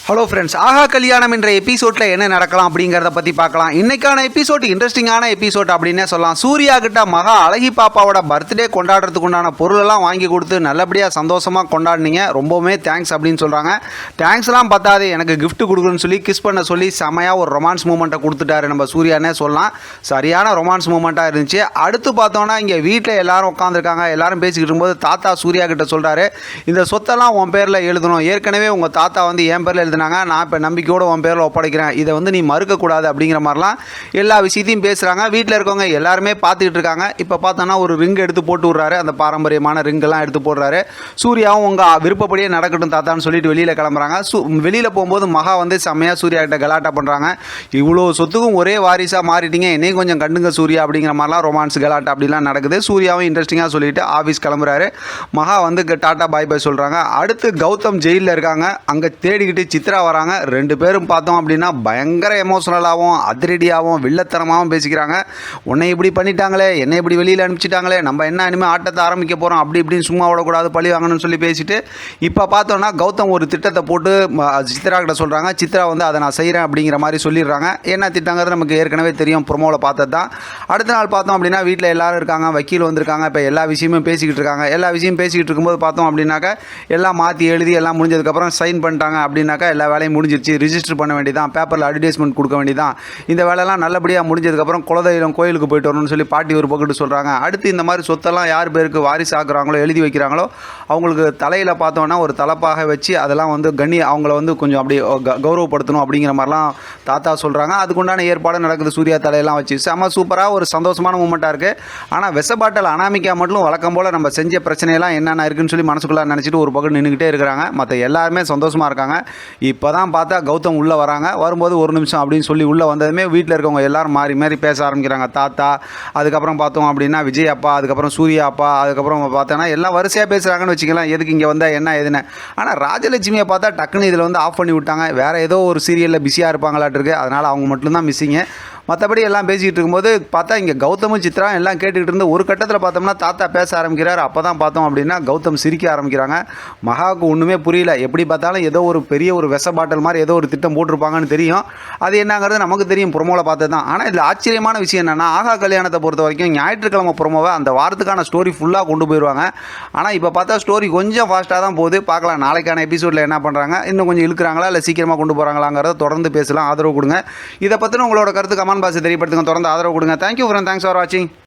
Hello friends, ஆஹா கல்யாணம் என்ற எபிசோடில் என்ன நடக்கலாம் அப்படிங்கிறத பற்றி பார்க்கலாம். இன்றைக்கான எபிசோட் இன்ட்ரெஸ்டிங்கான எபிசோட் அப்படின்னே சொல்லலாம். சூர்யா கிட்ட மகா அழகி பாப்பாவோட பர்த்டே கொண்டாடுறதுக்கு உண்டான பொருளெல்லாம் வாங்கி கொடுத்து நல்லபடியாக சந்தோஷமாக கொண்டாடினீங்க, ரொம்பவுமே தேங்க்ஸ் அப்படின்னு சொல்கிறாங்க. தேங்க்ஸ்லாம் பத்தாது, எனக்கு கிஃப்ட் கொடுக்குன்னு சொல்லி கிஸ் பண்ண சொல்லி செமையாக ஒரு ரொமான்ஸ் மூமெண்ட்டை கொடுத்துட்டாரு நம்ம சூர்யானே சொல்லலாம். சரியான ரொமான்ஸ் மூமெண்ட்டாக இருந்துச்சு. அடுத்து பார்த்தோன்னா இங்கே வீட்டில் எல்லாரும் உட்காந்துருக்காங்க. எல்லாரும் பேசிக்கிட்டு இருக்கும்போது தாத்தா சூர்யா கிட்ட சொல்கிறாரு, இந்த சொத்தெல்லாம் உன் பேரில் எழுதணும். ஏற்கனவே உங்கள் தாத்தா வந்து என் பேரில் நான் இப்போ நம்பிக்கையோடு உன் பேரில் ஒப்படைக்கிறேன், இதை வந்து நீ மறுக்கக்கூடாது அப்படிங்கிற மாதிரிலாம் எல்லா விஷயத்தையும் பேசுகிறாங்க. வீட்டில் இருக்கவங்க எல்லாருமே பார்த்துக்கிட்டு இருக்காங்க. இப்போ பார்த்தோன்னா ஒரு ரிங் எடுத்து போட்டு விட்றாரு, அந்த பாரம்பரியமான ரிங்கெல்லாம் எடுத்து போடுறாரு. சூர்யாவும் உங்கள் விருப்பப்படியே நடக்கட்டும் தாத்தான்னு சொல்லிட்டு வெளியில் கிளம்புறாங்க. வெளியில் போகும்போது மகா வந்து செம்மையாக சூர்யா கிட்ட கலாட்டா பண்ணுறாங்க. இவ்வளோ சொத்துக்கும் ஒரே வாரிசாக மாறிட்டீங்க, என்னையும் கொஞ்சம் கண்டுங்க சூர்யா அப்படிங்கிற மாதிரிலாம் ரொமான்ஸ் கலாட்டா அப்படிலாம் நடக்குது. சூர்யாவும் இன்ட்ரெஸ்டிங்காக சொல்லிட்டு ஆஃபீஸ் கிளம்புறாரு. மகா வந்து டாட்டா பாய் பாய் சொல்கிறாங்க. அடுத்து கௌதம் ஜெயிலில் இருக்காங்க. அங்கே தேடிக்கிட்டு சித்ரா வராங்க. ரெண்டு பேரும் பார்த்தோம் அப்படின்னா பயங்கர எமோஷனலாகவும் அதிரடியாகவும் வில்லத்தனமாகவும் பேசிக்கிறாங்க. உன்னை இப்படி பண்ணிட்டாங்களே, என்னை இப்படி வெளியில் அனுப்பிச்சிட்டாங்களே, நம்ம என்ன இனிமேல் ஆட்டத்தை ஆரம்பிக்க போகிறோம், அப்படி இப்படின்னு சும்மா விடக்கூடாது, பழி வாங்கணும்னு சொல்லி பேசிட்டு இப்போ பார்த்தோன்னா கௌதம் ஒரு திட்டத்தை போட்டு சித்ரா கிட்ட சொல்கிறாங்க. சித்ரா வந்து அதை நான் செய்கிறேன் அப்படிங்கிற மாதிரி சொல்லிடுறாங்க. என்ன திட்டங்கிறது நமக்கு ஏற்கனவே தெரியும், ப்ரொமோவில் பார்த்தது தான். அடுத்த நாள் பார்த்தோம் அப்படின்னா வீட்டில் எல்லோரும் இருக்காங்க, வக்கீல் வந்திருக்காங்க. இப்போ எல்லா விஷயமும் பேசிக்கிட்டு இருக்காங்க. எல்லா விஷயமும் பேசிக்கிட்டு இருக்கும்போது பார்த்தோம் அப்படின்னாக்கா எல்லாம் மாற்றி எழுதி எல்லாம் முடிஞ்சதுக்கப்புறம் சைன் பண்ணிட்டாங்க. அப்படின்னாக்கா எல்லா வேலையும் முடிஞ்சிருச்சு. ரிஜிஸ்டர் பண்ண வேண்டியதான், பேப்பரில் அட்வர்டைஸ்மெண்ட் கொடுக்க வேண்டியதான். இந்த வேலைலாம் நல்லபடியாக முடிஞ்சதுக்கப்புறம் குலதெய்வம் கோயிலுக்கு போயிட்டு வரணும்னு சொல்லி பாட்டி ஒரு பக்கத்து சொல்கிறாங்க. அடுத்து இந்த மாதிரி சொத்தெல்லாம் யார் பேருக்கு வாரிசு ஆக்குறாங்களோ, எழுதி வைக்கிறாங்களோ, அவங்களுக்கு தலையில் பார்த்தோன்னா ஒரு தலைப்பாக வச்சு அதெல்லாம் வந்து அவங்கள வந்து கொஞ்சம் அப்படி கௌரவப்படுத்தணும் அப்படிங்கிற மாதிரிலாம் தாத்தா சொல்கிறாங்க. அதுக்குண்டான ஏற்பாடு நடக்குது. சூர்யா தலையெல்லாம் வச்சு செம்ம சூப்பராக ஒரு சந்தோஷமான மூமெண்ட்டாக இருக்குது. ஆனால் விஷபாட்டல் அனாமிக்கா மட்டும் வழக்கம் போல் நம்ம செஞ்ச பிரச்சனையெல்லாம் என்னென்ன இருக்குன்னு சொல்லி மனசுக்குள்ளே நினச்சிட்டு ஒரு பக்கம் நின்றுக்கிட்டே இருக்கிறாங்க. மற்ற எல்லாருமே சந்தோஷமாக இருக்காங்க. இப்போ தான் பார்த்தா கௌதம் உள்ளே வராங்க. வரும்போது ஒரு நிமிஷம் அப்படின்னு சொல்லி உள்ளே வந்ததுமே வீட்டில் இருக்கவங்க எல்லாரும் மாறி மாறி பேச ஆரம்பிக்கிறாங்க. தாத்தா, அதுக்கப்புறம் பார்த்தோம் அப்படின்னா விஜய் அப்பா, அதுக்கப்புறம் சூர்யா அப்பா, அதுக்கப்புறம் பார்த்தோன்னா எல்லாம் வரிசையாக பேசுகிறாங்கன்னு வச்சுக்கலாம். எதுக்கு இங்கே வந்தால் என்ன எதுன்னு. ஆனால் ராஜலட்சுமியை பார்த்தா டக்குன்னு இதில் வந்து ஆஃப் பண்ணி விட்டாங்க. வேறு ஏதோ ஒரு சீரியலில் பிஸியாக இருப்பாங்களாட்டு இருக்குது. அதனால் அவங்க மட்டும்தான் மிஸ்ஸிங்க. மற்றபடி எல்லாம் பேசிக்கிட்டு இருக்கும்போது பார்த்தா இங்கே கௌதமும் சித்ரா எல்லாம் கேட்டுக்கிட்டு இருந்து ஒரு கட்டத்தில் பார்த்தோம்னா தாத்தா பேச ஆரம்பிக்கிறார். அப்போ தான் பார்த்தோம் அப்படின்னா கௌதம் சிரிக்க ஆரம்பிக்கிறாங்க. மகாவுக்கு ஒன்றுமே புரியல. எப்படி பார்த்தாலும் ஏதோ ஒரு பெரிய ஒரு விஷ பாட்டில் மாதிரி ஏதோ ஒரு திட்டம் போட்டிருப்பாங்கன்னு தெரியும். அது என்னங்கிறது நமக்கு தெரியும், ப்ரொமோவில் பார்த்தது தான். ஆனால் இதில் ஆச்சரியமான விஷயம் என்னென்னா, ஆஹா கல்யாணத்தை பொறுத்த வரைக்கும் ஞாயிற்றுக்கிழமை ப்ரொமோவை அந்த வாரத்துக்கான ஸ்டோரி ஃபுல்லாக கொண்டு போயிடுவாங்க. ஆனால் இப்போ பார்த்தா ஸ்டோரி கொஞ்சம் ஃபாஸ்ட்டாக தான் போகுது. பார்க்கலாம் நாளைக்கான எபிசோடில் என்ன பண்ணுறாங்க, இன்னும் கொஞ்சம் இழுக்கிறாங்களா இல்லை சீக்கிரமாக கொண்டு போகிறாங்களாங்கிறத தொடர்ந்து பேசலாம். ஆதரவு கொடுங்க. இதை பற்றின உங்களோட கருத்து கமெண்ட் பாக்ஸ் தெரியப்படுத்துங்க. தொடர்ந்து ஆதரவு கொடுங்க. தேங்க்யூ ஃப்ரெண்ட், தேங்க்ஸ் ஃபார் வாட்சிங்.